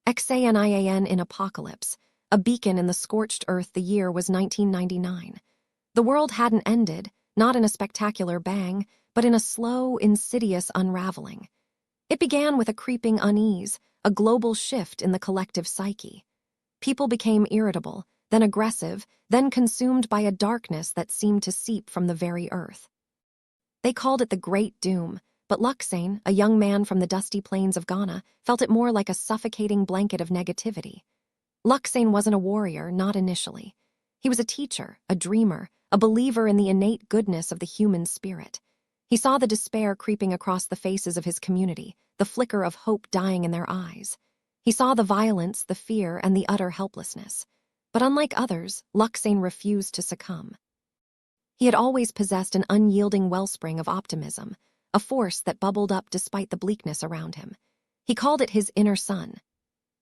XANIAN in Apocalypse, a beacon in the scorched earth. The year was 1999. The world hadn't ended, not in a spectacular bang, but in a slow, insidious unraveling. It began with a creeping unease, a global shift in the collective psyche. People became irritable, then aggressive, then consumed by a darkness that seemed to seep from the very earth. They called it the Great Doom, but Luxane, a young man from the dusty plains of Ghana, felt it more like a suffocating blanket of negativity. Luxane wasn't a warrior, not initially. He was a teacher, a dreamer, a believer in the innate goodness of the human spirit. He saw the despair creeping across the faces of his community, the flicker of hope dying in their eyes. He saw the violence, the fear, and the utter helplessness. But unlike others, Luxane refused to succumb. He had always possessed an unyielding wellspring of optimism, a force that bubbled up despite the bleakness around him. He called it his inner sun.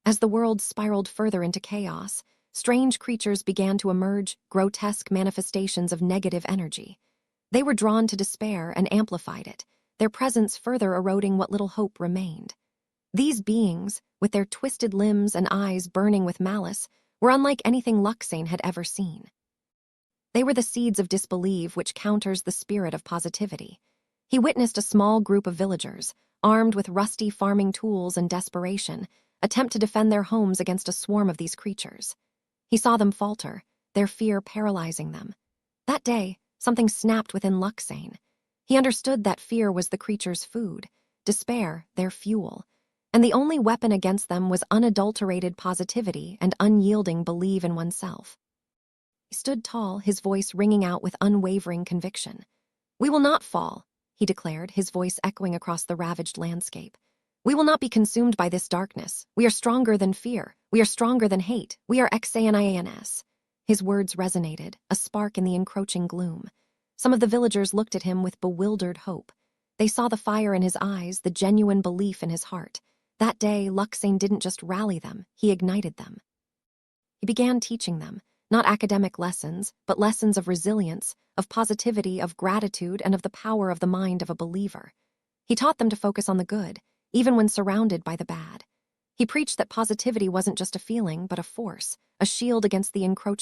As the world spiraled further into chaos, strange creatures began to emerge, grotesque manifestations of negative energy. They were drawn to despair and amplified it, their presence further eroding what little hope remained. These beings, with their twisted limbs and eyes burning with malice, were unlike anything Luxane had ever seen. They were the seeds of disbelief which counters the spirit of positivity. He witnessed a small group of villagers, armed with rusty farming tools and desperation, attempt to defend their homes against a swarm of these creatures. He saw them falter, their fear paralyzing them. That day, something snapped within Luxane. He understood that fear was the creatures' food, despair their fuel, and the only weapon against them was unadulterated positivity and unyielding belief in oneself. He stood tall, his voice ringing out with unwavering conviction. "We will not fall," he declared, his voice echoing across the ravaged landscape. "We will not be consumed by this darkness. We are stronger than fear. We are stronger than hate. We are XANIANS." His words resonated, a spark in the encroaching gloom. Some of the villagers looked at him with bewildered hope. They saw the fire in his eyes, the genuine belief in his heart. That day, Luxane didn't just rally them, he ignited them. He began teaching them, not academic lessons, but lessons of resilience, of positivity, of gratitude, and of the power of the mind of a believer. He taught them to focus on the good, even when surrounded by the bad. He preached that positivity wasn't just a feeling, but a force, a shield against the encroaching